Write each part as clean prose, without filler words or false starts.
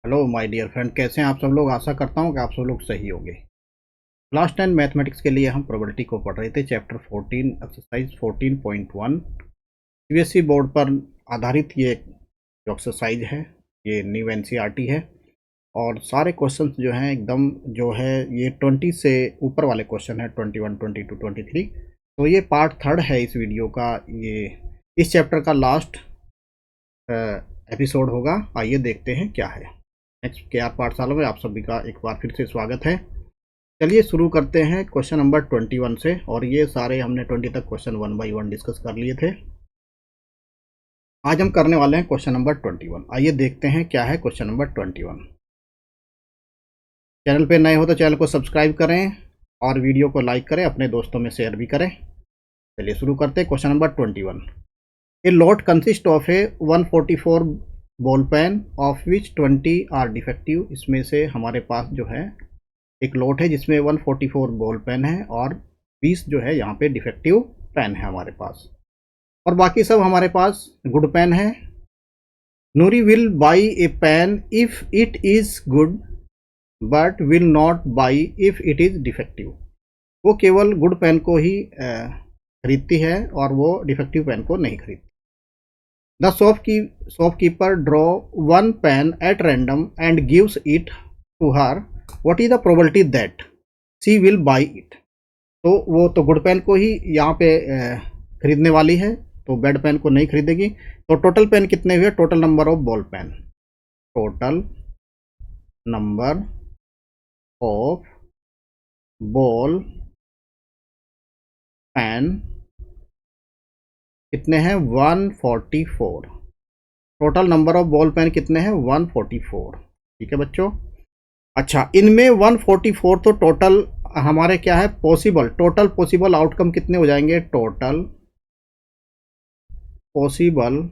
Hello my dear friend, कैसे हैं आप सब लोग। आशा करता हूं कि आप सब लोग सही होंगे। क्लास 10 मैथमेटिक्स के लिए हम प्रोबेबिलिटी को पढ़ रहे थे। चैप्टर 14 एक्सरसाइज 14.1 सीबीएसई बोर्ड पर आधारित ये जो एक्सरसाइज है ये न्यू एनसीईआरटी है और सारे क्वेश्चंस जो हैं एकदम जो है ये 20 से ऊपर वाले क्वेश्चन है, 21, 22, 23। तो ये पार्ट थर्ड है इस वीडियो का। ये इस चैप्टर का लास्ट एपिसोड होगा। आइए देखते हैं क्या है। नेक्स्ट के आर पाठशाला में आप सभी का एक बार फिर से स्वागत है। चलिए शुरू करते हैं क्वेश्चन नंबर 21 से। और ये सारे हमने 20 तक क्वेश्चन 1 बाई 1 डिस्कस कर लिए थे। आज हम करने वाले हैं क्वेश्चन नंबर 21। आइए देखते हैं क्या है क्वेश्चन नंबर 21। चैनल पे नए हो तो चैनल को सब्सक्राइब करें और वीडियो को लाइक करें, अपने दोस्तों में शेयर भी करें। चलिए शुरू करते हैं question number 21। A lot consist of a 144 ball pen of which 20 are defective. इसमें से हमारे पास जो है एक लॉट है जिसमें 144 बॉल पेन है और 20 जो है यहाँ पे डिफेक्टिव पेन है हमारे पास, और बाकी सब हमारे पास गुड पेन है। Noori will buy a pen if it is good but will not buy if it is defective. वो केवल गुड पेन को ही खरीदती है और वो डिफेक्टिव पेन को नहीं खरीदती। The shopkeeper draw one pen at random and gives it to her. What is the probability that she will buy it? तो वो तो गुड पेन को ही यहाँ पे खरीदने वाली है, तो बैड पेन को नहीं खरीदेगी। तो टोटल पेन कितने हुए? Total number of ball pen, total number of ball pen कितने हैं? 144। Total number of ball pen कितने हैं? 144। ठीक है बच्चों। अच्छा, इनमें 144 तो टोटल हमारे क्या है? पॉसिबल, टोटल पॉसिबल आउटकम कितने हो जाएंगे? टोटल पॉसिबल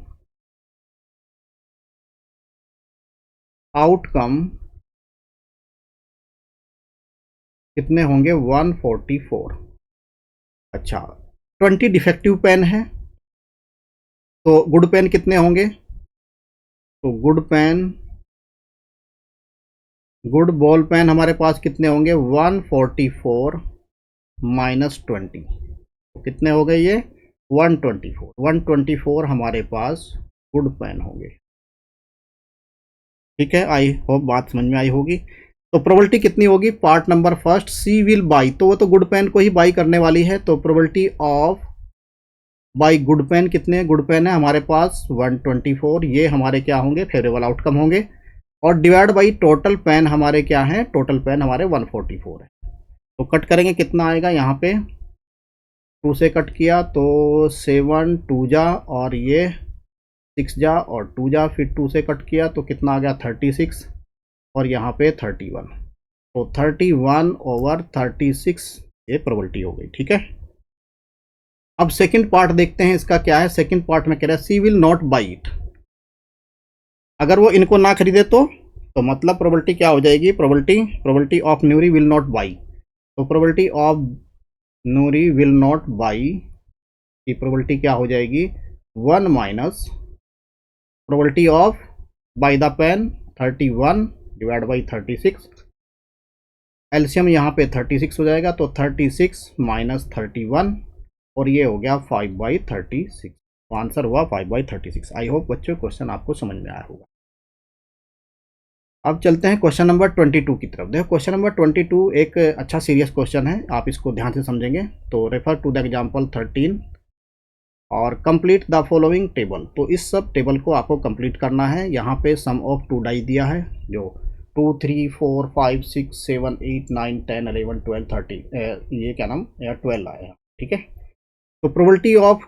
आउटकम कितने होंगे? 144। अच्छा, 20 डिफेक्टिव पेन है तो गुड पेन कितने होंगे? तो गुड बॉल पेन हमारे पास कितने होंगे? 144 माइनस 20, तो कितने हो गए ये? 124। 124 हमारे पास गुड पेन होंगे। ठीक है, आई होप बात समझ में आई होगी। तो प्रोबेबिलिटी कितनी होगी? Part number first, she will buy, तो वो तो गुड पेन को ही बाई करने वाली है, तो probability of buy good pen कितने? गुड पेन है हमारे पास 124, ये हमारे क्या होंगे? फेवरेबल आउटकम होंगे। और डिवाइड बाई टोटल पेन हमारे क्या है? टोटल पेन हमारे 144 है। तो कट करेंगे, कितना आएगा यहाँ पे? 2 से कट किया तो 7 2 जा और ये 6 जा और 2 जा, फिर 2 से कट किया तो कितना आ गया? 36 और यहाँ पे 31। तो 31/36 ये प्रोबेबिलिटी हो गई। ठीक है, अब सेकंड पार्ट देखते हैं इसका क्या है। सेकंड पार्ट में कह रहा है सी विल नॉट बाई इट। अगर वो इनको ना खरीदे तो मतलब प्रोबेबिलिटी क्या हो जाएगी? Probability of Noori will not buy, तो probability of Noori will not buy की प्रोबेबिलिटी क्या हो जाएगी? 1 minus probability of buy the pen 31 divide by 36। LCM यहाँ पे 36 हो जाएगा, तो 36 माइनस 31 और ये हो गया 5/36। तो आंसर हुआ 5/36। आई होप बच्चों क्वेश्चन आपको समझ में आया होगा। अब चलते हैं क्वेश्चन नंबर 22 की तरफ। देखो क्वेश्चन नंबर 22 एक अच्छा सीरियस क्वेश्चन है, आप इसको ध्यान से समझेंगे। तो रेफर टू द एग्जांपल 13 और कंप्लीट द फॉलोइंग टेबल। तो इस सब टेबल को आपको कंप्लीट करना है। यहाँ पे सम ऑफ 2 डाई दिया है, जो 2 3 4 5 6 7 8 9 10 11 12 13 ये क्या नाम 12 आया है। ठीक है, तो प्रोबेबिलिटी ऑफ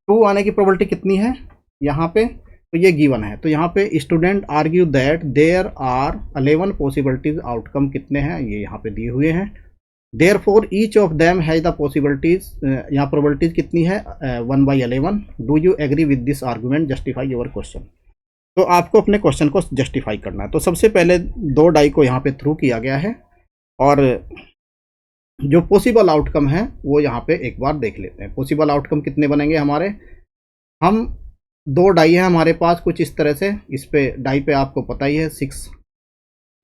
2 आने की प्रोबेबिलिटी कितनी है यहाँ पे? तो ये गिवन है। तो यहाँ पे student argue that there are 11 possibilities. Outcome कितने हैं ये यहाँ पे दिए हुए हैं। Therefore each of them has the possibilities, यहाँ प्रोबेबिलिटीज कितनी है? 1/11। Do you agree with this argument? Justify your question. तो आपको अपने क्वेश्चन को जस्टिफाई करना है। तो सबसे पहले 2 डाई को यहाँ पे थ्रू किया गया है और जो पॉसिबल आउटकम है वो यहाँ पे एक बार देख लेते हैं। पॉसिबल आउटकम कितने बनेंगे हमारे? हम 2 डाई है हमारे पास कुछ इस तरह से, इस पे डाई पे आपको पता ही है 6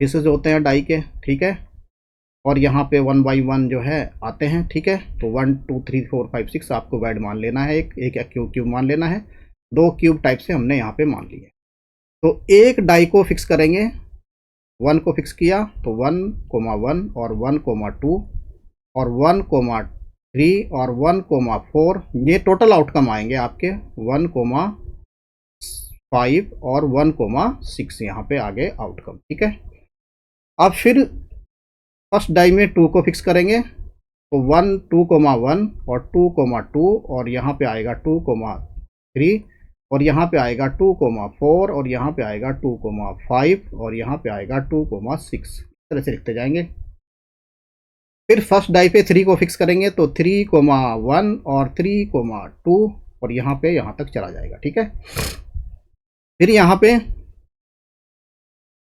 पीसेज होते हैं डाई के, ठीक है। और यहाँ पे 1 बाई 1 जो है आते हैं, ठीक है। तो 1 2 3 4 5 6 आपको वैड मान लेना है, एक क्यूब मान लेना है। 2 क्यूब टाइप से हमने यहाँ पे मान लिए। तो एक डाई को फिक्स करेंगे, 1 को फिक्स किया तो 1,1 और 1,2 और 1,3 और 1,4, ये टोटल आउटकम आएंगे आपके 1,5 और 1,6 यहाँ पे आगे आउटकम, ठीक है। अब फिर फर्स्ट डाई में 2 को फिक्स करेंगे तो 1 2,1 और 2,2 और यहाँ पे आएगा 2,3 और यहाँ पे आएगा 2,4 और यहाँ पे आएगा 2,5 और यहाँ पे आएगा 2,6, इस तरह से लिखते जाएंगे। फिर फर्स्ट डाई पे 3 को फिक्स करेंगे तो 3,1 और 3,2 और यहाँ पे यहाँ तक चला जाएगा, ठीक है। फिर यहाँ पे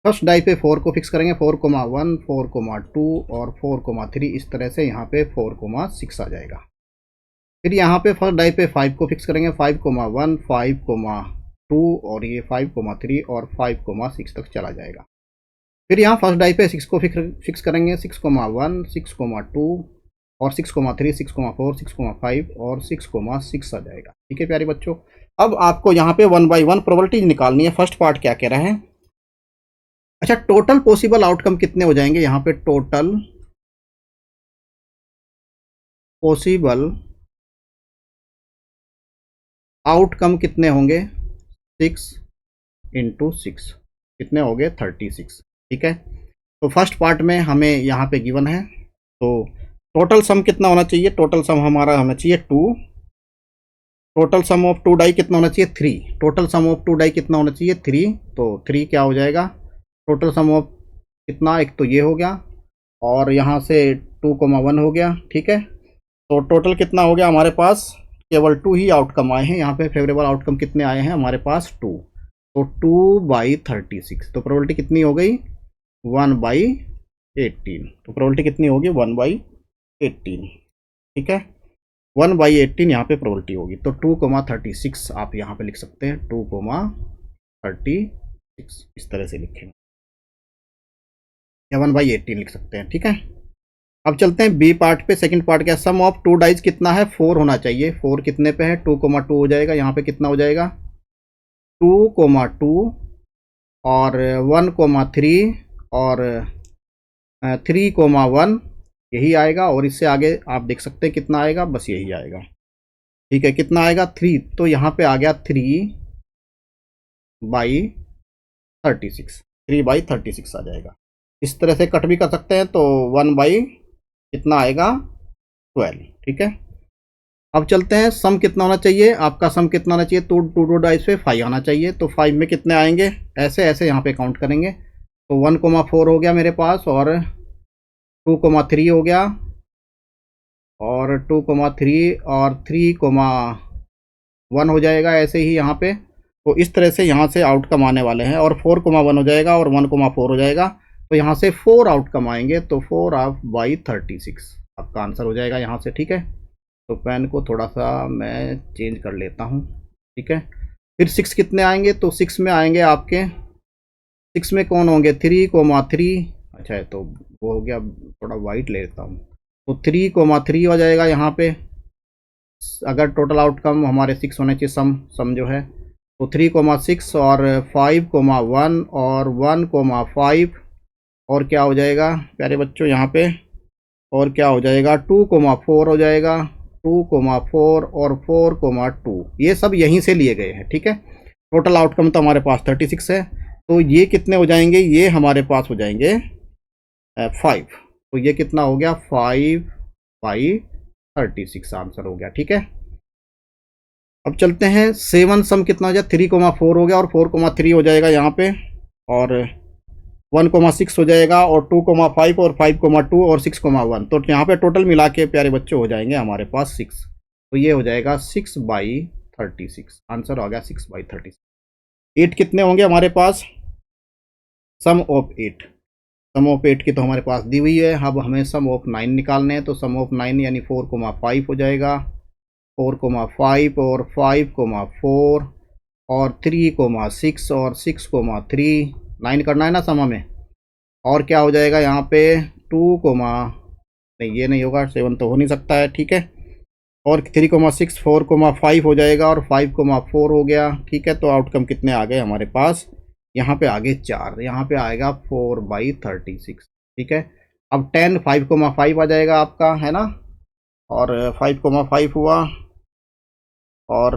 फर्स्ट डाई पे 4 को फिक्स करेंगे, 4,1 4,2 और 4,3, इस तरह से यहाँ पे 4,6 आ जाएगा। फिर यहाँ पे फर्स्ट डाई पे 5 को फिक्स करेंगे, 5,1 5,2 और ये 5,3 और 5,6 तक चला जाएगा। फिर यहाँ फर्स्ट डाई पे 6 को फिक्स करेंगे, 6,1 6,2 और 6,3 6,4 6,5 और 6,6 आ जाएगा, ठीक है प्यारे बच्चों। अब आपको यहाँ पे 1 बाई 1 प्रोबेबिलिटी निकालनी है। फर्स्ट पार्ट क्या कह रहा है, अच्छा टोटल पॉसिबल आउटकम कितने हो जाएंगे, यहाँ पे टोटल पॉसिबल आउटकम कितने होंगे, 6 × 6 कितने हो गए 36, ठीक है। तो फर्स्ट पार्ट में हमें यहाँ पे गिवन है, तो टोटल सम कितना होना चाहिए, टोटल सम हमारा होना चाहिए 2, टोटल सम ऑफ 2 डाई कितना होना चाहिए 3, टोटल सम ऑफ 2 डाई कितना होना चाहिए 3, तो 3 क्या हो जाएगा, टोटल सम ऑफ कितना, एक तो ये हो गया और यहाँ से 2,1 हो गया, ठीक है। तो टोटल कितना हो गया हमारे पास, केवल 2 ही आउटकम आए हैं यहाँ पे, फेवरेबल आउटकम कितने आए हैं हमारे पास 2, तो 2/36, तो प्रोबेबिलिटी कितनी हो गई 1/18, तो प्रोबेबिलिटी कितनी होगी 1/18, ठीक है। 1/18 यहाँ पे प्रोबेबिलिटी होगी, तो 2,36 आप यहाँ पे लिख सकते हैं, 2,36 इस तरह से लिखेंगे या 1/18 लिख सकते हैं, ठीक है। अब चलते हैं बी पार्ट पे। सेकंड पार्ट क्या, सम ऑफ 2 डाइज कितना है 4 होना चाहिए, 4 कितने पे है 2,2 हो जाएगा, यहाँ पे कितना हो जाएगा 2,2 और 1,3 और 3,1 यही आएगा, और इससे आगे आप देख सकते हैं कितना आएगा, बस यही आएगा, ठीक है। कितना आएगा 3, तो यहाँ पे आ गया 3/36 आ जाएगा। इस तरह से कट भी कर सकते हैं, तो 1 बाई कितना आएगा 12, ठीक है। अब चलते हैं सम कितना होना चाहिए, आपका सम कितना होना चाहिए, तो 2 डाइस पे 5 आना चाहिए, तो 5 में कितने आएंगे, ऐसे ऐसे यहाँ पे काउंट करेंगे, तो 1,4 हो गया मेरे पास और 2,3 हो गया और 2,3 और 3,1 हो जाएगा, ऐसे ही यहाँ पे। तो इस तरह से यहाँ से आउटकम आने वाले हैं, और 4,1 हो जाएगा और 1,4 हो जाएगा, तो यहाँ से 4 आउटकम आएंगे, तो 4/36 आपका आंसर हो जाएगा यहाँ से, ठीक है। तो पेन को थोड़ा सा मैं चेंज कर लेता हूँ, ठीक है। फिर 6 कितने आएंगे, तो 6 में आएंगे आपके, 6 में कौन होंगे 3,3, अच्छा है तो वो हो गया, थोड़ा वाइट ले लेता हूँ, तो 3,3 हो जाएगा यहाँ पे। अगर टोटल आउटकम हमारे 6 होने चाहिए, सम जो है, तो 3,6 और 5,1 और 1,5 और क्या हो जाएगा प्यारे बच्चों यहाँ पे, और क्या हो जाएगा 2,4 हो जाएगा, 2,4 और 4,2, ये सब यहीं से लिए गए हैं, ठीक है। टोटल आउटकम तो हमारे पास 36 है, तो ये कितने हो जाएंगे, ये हमारे पास हो जाएंगे 5, तो ये कितना हो गया 5/36 आंसर हो गया, ठीक है। अब चलते हैं 7 सम कितना हो जाए, 3,4 हो गया और 4,3 हो जाएगा यहाँ पे, और 1,6 हो जाएगा और 2,5 और 5,2 और 6,1, तो यहाँ पे टोटल मिला के प्यारे बच्चे हो जाएंगे हमारे पास 6, तो ये हो जाएगा 6/36, आंसर हो गया 6/36। 8 कितने होंगे हमारे पास, सम ऑफ 8, सम ऑफ 8 की तो हमारे पास दी हुई है, अब हमें सम ऑफ 9 निकालने हैं, तो सम ऑफ 9 यानी 4,5 हो जाएगा, 4,5 और 5,4 और 3,6 और 6,3, 9 करना है ना सम में, और क्या हो जाएगा यहाँ पे 2 कोमा, नहीं ये नहीं होगा, 7 तो हो नहीं सकता है, ठीक है। और 3,6 4,5 हो जाएगा और 5,4 हो गया, ठीक है। तो आउटकम कितने आ गए हमारे पास, यहाँ पे आगे 4, यहाँ पे आएगा 4/36, ठीक है। अब 10 5,5 आ जाएगा आपका, है ना, और 5,5 हुआ, और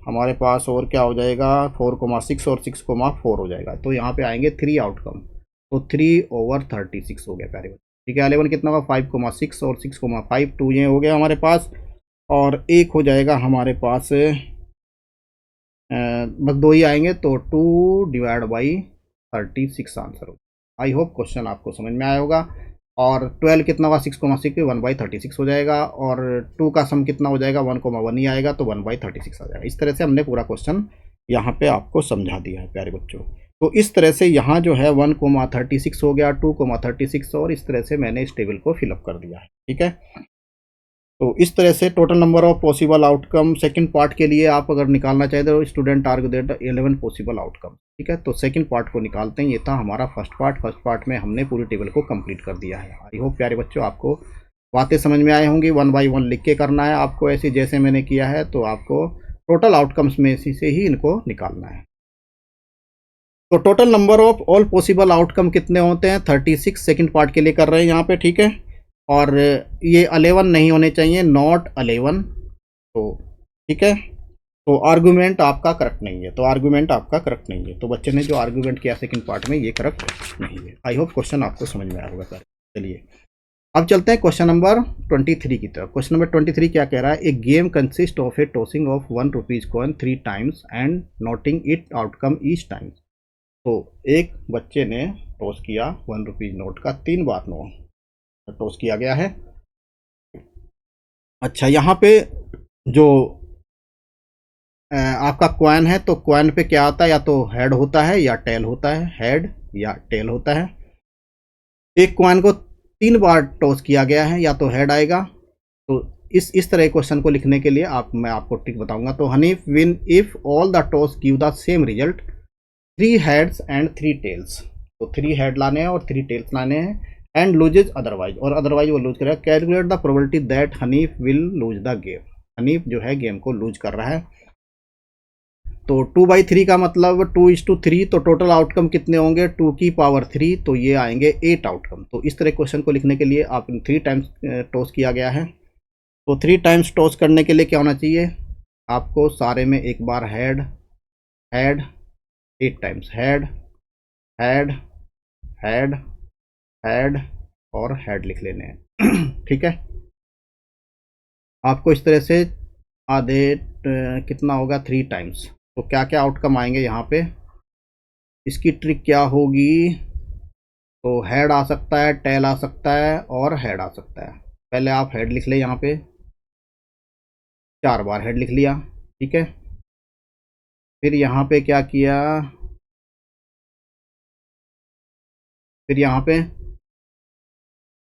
हमारे पास और क्या हो जाएगा 4,6 और 6,4 हो जाएगा। तो यहाँ पे आएंगे 3 आउटकम, तो 3/36 हो गया प्यारे बच्चे, ठीक है। 11 कितना होगा 5,6 और 6,5, 2 ये हो गया हमारे पास, और एक हो जाएगा हमारे पास बस 2 ही आएंगे, तो 2/36 आंसर होगा। आई होप क्वेश्चन आपको समझ में आया होगा। और 12 कितना होगा 6,6 1/36 हो जाएगा, और 2 का सम कितना हो जाएगा 1,1 ही आएगा, तो 1/36 आ जाएगा। इस तरह से हमने पूरा क्वेश्चन यहाँ पे आपको समझा दिया है प्यारे बच्चों। तो इस तरह से यहाँ जो है 1,36 हो गया, 2,36, और इस तरह से मैंने इस टेबल को फिलअप कर दिया है, ठीक है। तो इस तरह से total number of possible outcome second part के लिए आप अगर निकालना चाहते हो, student argue that 11 possible outcome, ठीक है। तो सेकंड पार्ट को निकालते हैं। ये था हमारा फर्स्ट पार्ट में हमने पूरी टेबल को कंप्लीट कर दिया है। आई होप प्यारे बच्चों आपको बातें समझ में आई होंगी। 1 बाई 1 लिख के करना है आपको, ऐसे जैसे मैंने किया है। तो आपको टोटल आउटकम्स में से ही इनको निकालना है। तो total number of all possible outcome कितने होते हैं 36 सेकंड पार्ट के लिए कर रहे हैं यहाँ पे, ठीक है। और ये 11 नहीं होने चाहिए, नॉट 11, तो ठीक है। तो आर्गुमेंट आपका करेक्ट नहीं है, तो आर्गुमेंट आपका करेक्ट नहीं है। तो बच्चे ने जो आर्गुमेंट किया सेकंड पार्ट में ये करेक्ट नहीं है। आई होप क्वेश्चन आपको समझ में आया होगा सर। चलिए अब चलते हैं क्वेश्चन नंबर 23 की तरफ। क्वेश्चन नंबर 23 क्या कह रहा है, a game consist of a tossing of 1 rupees coin 3 times and noting it outcome each time. तो एक बच्चे ने टॉस किया 1 रुपीज नोट का 3 बार टॉस किया गया है। अच्छा, यहाँ पे जो आपका कॉइन है, तो कॉइन पे क्या आता है, या तो हेड होता है या टेल होता है, हेड या टेल होता है। एक कॉइन को 3 बार टॉस किया गया है, या तो हेड आएगा। तो इस तरह क्वेश्चन को लिखने के लिए मैं आपको ट्रिक बताऊंगा। तो Hanif win if all the toss give the same result 3 heads and 3 tails. तो 3 हेड लाने हैं और 3 टेल्स लाने हैं, एंड लूजेज अदरवाइज, और अदरवाइज वो लूज करेगा। Calculate the probability that Hanif will lose the game. Hanif जो है गेम को लूज कर रहा है। तो 2/3 का मतलब 2:3, तो टोटल आउटकम कितने होंगे 2 की पावर 3, तो ये आएंगे 8 आउटकम। तो इस तरह क्वेश्चन को लिखने के लिए आप 3 टाइम्स टॉस किया गया है। तो 3 टाइम्स टॉस करने के लिए क्या होना चाहिए, आपको सारे में एक बार head head 8 times head head head head और हेड लिख लेने हैं ठीक है। आपको इस तरह से आधे कितना होगा 3 टाइम्स। तो क्या क्या आउटकम आएंगे यहाँ पे, इसकी ट्रिक क्या होगी, तो हेड आ सकता है, टेल आ सकता है और हेड आ सकता है। पहले आप हेड लिख ले, यहाँ पे 4 बार हेड लिख लिया, ठीक है। फिर यहाँ पे क्या किया, फिर यहाँ पे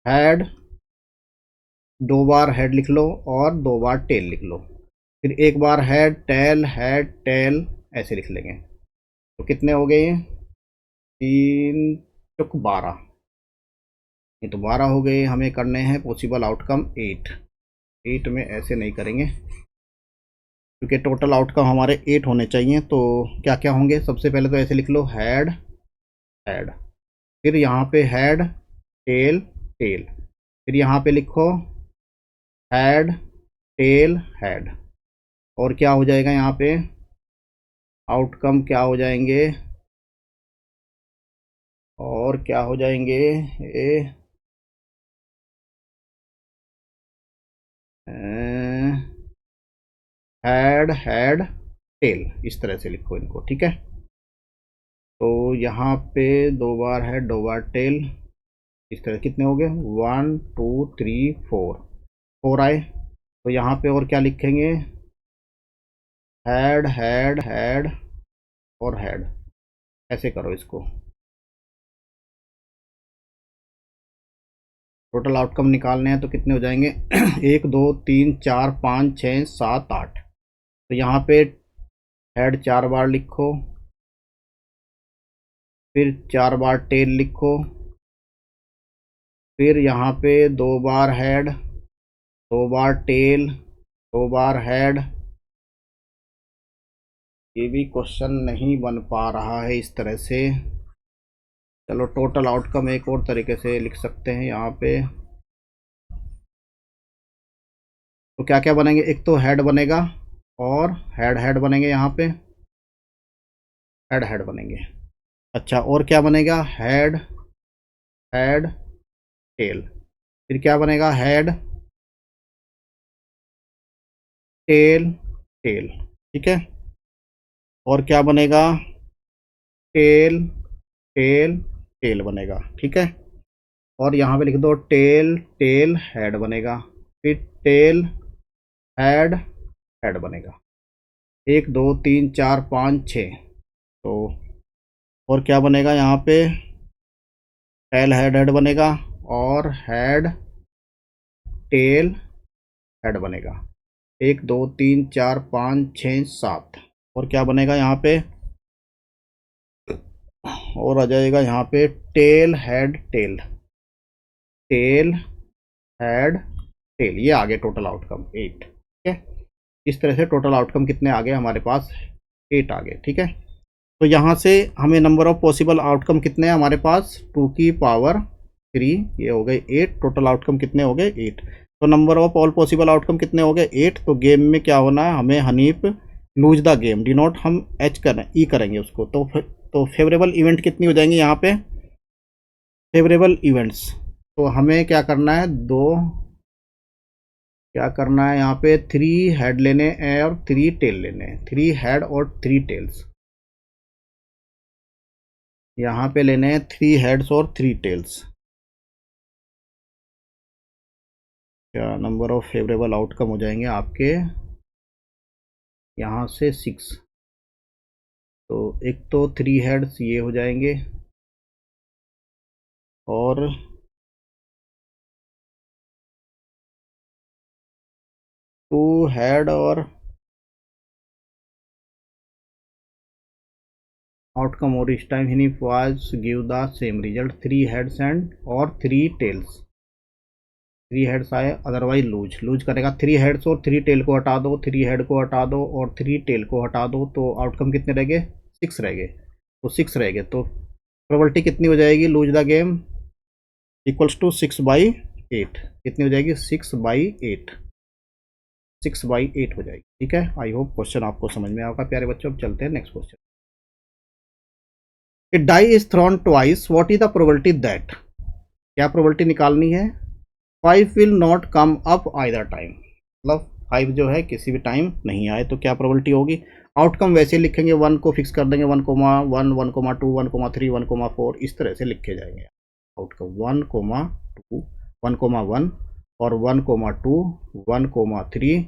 हेड 2 बार हेड लिख लो और 2 बार टेल लिख लो। फिर एक बार हेड टेल ऐसे लिख लेंगे। तो कितने हो गए, 3 चुक 12, ये तो 12 हो गए। हमें करने हैं पॉसिबल आउटकम 8 में ऐसे नहीं करेंगे, क्योंकि टोटल आउटकम हमारे 8 होने चाहिए। तो क्या क्या होंगे, सबसे पहले तो ऐसे लिख लो हेड हेड, फिर यहाँ पे हेड टेल टेल, फिर यहाँ पे लिखो हेड टेल हेड, और क्या हो जाएगा यहाँ पे आउटकम क्या हो जाएंगे, और क्या हो जाएंगे हेड हेड टेल, इस तरह से लिखो इनको, ठीक है। तो यहाँ पे 2 बार हेड 2 बार टेल, इस तरह कितने हो गए 1 2 3 4 आए। तो यहाँ पे और क्या लिखेंगे, हेड हेड हेड और हेड, ऐसे करो इसको। टोटल आउटकम निकालने हैं तो कितने हो जाएंगे 1 2 3 4 5 6 7 8। तो यहाँ पे हेड 4 बार लिखो, फिर 4 बार टेल लिखो, फिर यहाँ पे 2 बार हेड, 2 बार टेल, 2 बार हेड। ये भी क्वेश्चन नहीं बन पा रहा है इस तरह से। चलो टोटल आउटकम एक और तरीके से लिख सकते हैं यहाँ पे। तो क्या क्या बनेंगे, एक तो हेड बनेगा और हेड हेड बनेंगे, यहाँ पे हेड हेड बनेंगे। अच्छा, और क्या बनेगा, हेड हेड टेल। फिर क्या बनेगा, हेड टेल टेल। ठीक है, और क्या बनेगा, टेल टेल टेल बनेगा। ठीक है, और यहाँ पे लिख दो टेल टेल हेड बनेगा। फिर टेल हेड हेड बनेगा। 1 2 3 4 5 6। तो और क्या बनेगा यहाँ पे, टेल हेड हेड बनेगा और हेड टेल हेड बनेगा। 1 2 3 4 5 6 7। और क्या बनेगा यहाँ पे, और आ जाएगा यहाँ पे tail head tail, tail head tail. ये आ गए टोटल आउटकम 8। ठीक है, इस तरह से टोटल आउटकम कितने आ गए हमारे पास, 8 आ गए। ठीक है, तो यहाँ से हमें नंबर ऑफ पॉसिबल आउटकम कितने हैं हमारे पास, 2 की पावर 3, ये हो गए 8। टोटल आउटकम कितने हो गए, 8। तो number of all possible outcome कितने हो गए, 8। तो गेम में क्या होना है, हमें Hanif loose the game denote हम एच करें, ई करेंगे उसको। तो फेवरेबल इवेंट कितनी हो जाएंगी यहाँ पे, फेवरेबल इवेंट्स। तो हमें क्या करना है, क्या करना है यहाँ पे, 3 हेड लेने हैं और 3 टेल लेने हैं। 3 हेड और 3 टेल्स, यहाँ पे लेने हैं 3 हेड्स और 3 टेल्स। क्या नंबर ऑफ फेवरेबल आउटकम हो जाएंगे आपके यहाँ से 6। तो एक तो 3 हेड्स ये हो जाएंगे और 2 हेड, और आउटकम और इस time he was give the same result, 3 heads and और 3 टेल्स। 3 हेड्स आए, अदरवाइज लूज करेगा। 3 हेड्स और 3 टेल को हटा दो, 3 हेड को हटा दो और 3 टेल को हटा दो, तो आउटकम कितने रह गए, 6 रह गए। तो 6 रह गए, तो प्रोबेबिलिटी कितनी हो जाएगी, lose the game equals to 6/8। कितनी हो जाएगी, 6/8, 6/8 हो जाएगी। ठीक है, आई होप क्वेश्चन आपको समझ में आएगा प्यारे बच्चों। अब चलते हैं next question. A die is thrown twice, what is the probability that. क्या प्रोबेबिलिटी निकालनी है, 5 will not come up either time, मतलब 5 जो है किसी भी टाइम नहीं आए, तो क्या प्रोबेबिलिटी होगी। आउटकम वैसे लिखेंगे, 1 को फिक्स कर देंगे, 1,1 1,2 1,3 1,4 इस तरह से लिखे जाएंगे। आउटकम 1,2 1,1 और 1,2 1,3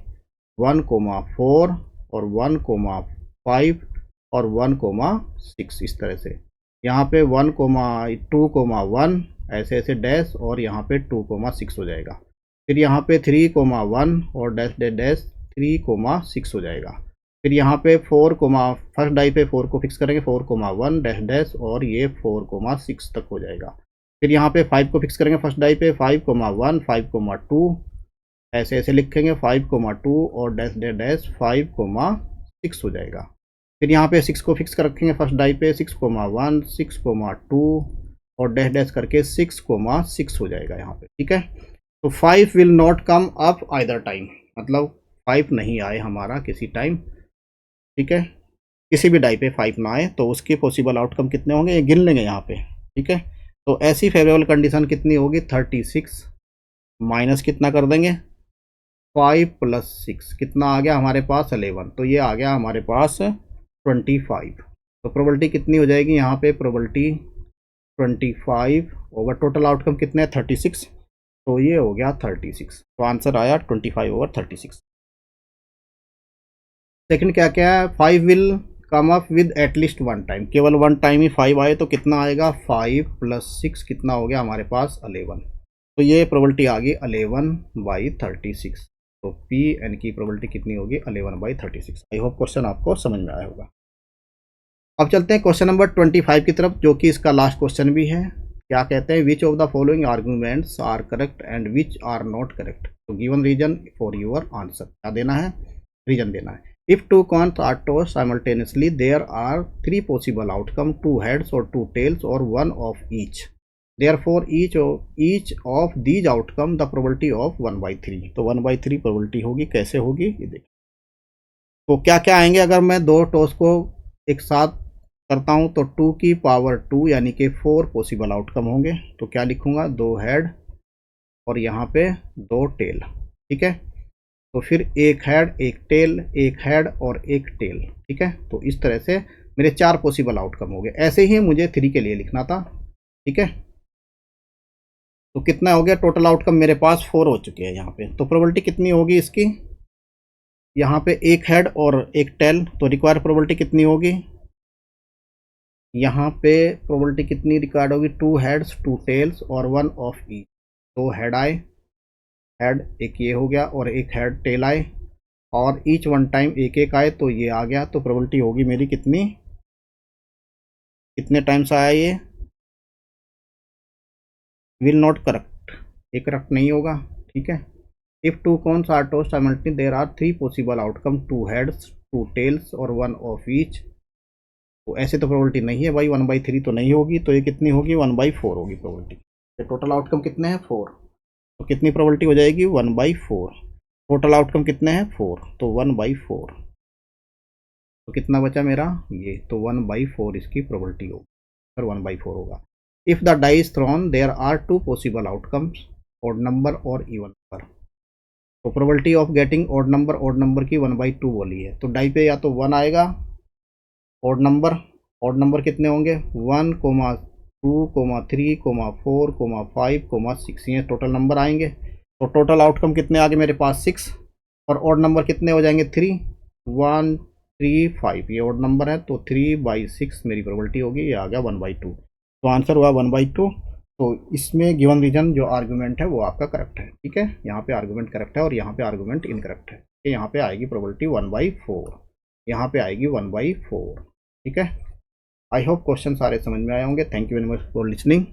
1,4 और 1,5 और 1,6 इस तरह से। यहाँ पे 1,2,1 ऐसे ऐसे डैश और यहाँ पे 2,6 हो जाएगा। फिर यहाँ पे 3,1 और डैश डैश डैश 3,6 हो जाएगा। फिर यहाँ पे 4, फर्स्ट डाई पे 4 को फिक्स करेंगे, 4,1 डैश डैश और ये 4,6 तक हो जाएगा। फिर यहाँ पे 5 को फिक्स करेंगे फर्स्ट डाई पे, 5,1 5,2 ऐसे ऐसे लिखेंगे, 5,2 और डैश डैश डैश 5,6 हो जाएगा। फिर यहाँ पे 6 को फिक्स कर रखेंगे फर्स्ट डाई पे, 6,1 6,2 और डैश डैश करके 6,6 हो जाएगा यहाँ पे। ठीक है, तो 5 will not come up either time, मतलब 5 नहीं आए हमारा किसी टाइम। ठीक है, किसी भी डाई पे 5 ना आए, तो उसकी पॉसिबल आउटकम कितने होंगे ये गिन लेंगे यहाँ पे। ठीक है, तो ऐसी फेवरेबल कंडीशन कितनी होगी, 36 माइनस कितना कर देंगे, 5 + 6 कितना आ गया हमारे पास, 11। तो ये आ गया हमारे पास 25। तो प्रोबेबिलिटी कितनी हो जाएगी यहाँ पे, प्रोबेबिलिटी 25 ओवर टोटल आउटकम कितने हैं, 36। तो ये हो गया 36। तो आंसर आया 25/36। सेकंड क्या क्या है, 5 will come up with at least 1 time, केवल 1 टाइम ही 5 आए, तो कितना आएगा, 5 + 6 कितना हो गया हमारे पास, 11। तो ये प्रोबेबिलिटी आ गई 11/36। तो पी एन की प्रोबेबिलिटी कितनी होगी, 11/36। आई होप क्वेश्चन आपको समझ में आया होगा। अब चलते हैं क्वेश्चन नंबर 25 की तरफ, जो कि इसका लास्ट क्वेश्चन भी है। क्या कहते हैं, which of the following arguments are correct and which are not correct. तो given reason for your answer, क्या देना है, रीजन देना है। If two coins are tossed simultaneously there are 3 possible outcome, 2 heads और 2 टेल्स और 1 of each, therefore each of these outcome the probability of 1/3। तो 1/3 probability होगी, कैसे होगी ये देखिए। तो क्या क्या आएंगे, अगर मैं 2 टॉस को एक साथ करता हूं तो 2 की पावर 2 यानी कि 4 पॉसिबल आउटकम होंगे। तो क्या लिखूंगा, 2 हेड और यहाँ पे 2 टेल, ठीक है। तो फिर 1 हेड 1 टेल, 1 हेड और 1 टेल, ठीक है। तो इस तरह से मेरे 4 पॉसिबल आउटकम हो गए। ऐसे ही मुझे 3 के लिए लिखना था, ठीक है। तो कितना हो गया, टोटल आउटकम मेरे पास 4 हो चुके हैं यहाँ पे। तो प्रोबेबिलिटी कितनी होगी इसकी, यहाँ पे 1 हेड और 1 टेल, तो रिक्वायर्ड प्रोबेबिलिटी कितनी होगी, यहाँ पे प्रोबेबिलिटी कितनी रिक्वायर्ड होगी, 2 हेड्स 2 टेल्स और 1 ऑफ ईच। 2 हेड आए, हेड एक ये हो गया और 1 हेड टेल आए और ईच 1 टाइम 1 1 आए, तो ये आ गया। तो प्रोबेबिलिटी होगी मेरी कितनी, कितने टाइम्स आया ये, विल नॉट करेक्ट, ये करेक्ट नहीं होगा, ठीक है। If 2 coins are tossed simultaneously there are 3 possible outcome, 2 heads 2 tails और 1 ऑफ ईच। तो ऐसे तो प्रोबेबिलिटी नहीं है भाई, 1/3 तो नहीं होगी, तो ये कितनी होगी, 1/4 होगी प्रोबेबिलिटी। तो टोटल आउटकम कितने हैं, 4। तो कितनी प्रोबेबिलिटी हो जाएगी, 1/4। टोटल आउटकम कितने हैं, 4, तो 1/4। तो कितना बचा मेरा ये, तो 1/4 इसकी प्रोबेबिलिटी होगी, सर 1/4 होगा। If the die is thrown there are 2 possible outcomes, odd number और इवन नंबर। तो probability of getting odd number की 1/2 बोली है। तो डाई पे या तो 1 आएगा, ऑड नंबर कितने होंगे, 1, 2, 3, 4, 5, 6, ये टोटल नंबर आएंगे। तो टोटल आउटकम कितने आ गए मेरे पास, 6। और ऑड नंबर कितने हो जाएंगे, 3, 1, 3, 5, ये ऑड नंबर है। तो 3/6 मेरी प्रोबेबिलिटी होगी, ये आ गया 1/2। तो आंसर हुआ 1/2। तो इसमें गिवन रीजन जो आर्गूमेंट है वो आपका करेक्ट है, ठीक है। यहाँ पे आर्गूमेंट करेक्ट है और यहाँ पे आर्गूमेंट इनकरेक्ट है। यहाँ पे आएगी प्रोबेबिलिटी 1/4, यहाँ पे आएगी 1/4, ठीक है। आई होप क्वेश्चन सारे समझ में आए होंगे। Thank you very much for listening.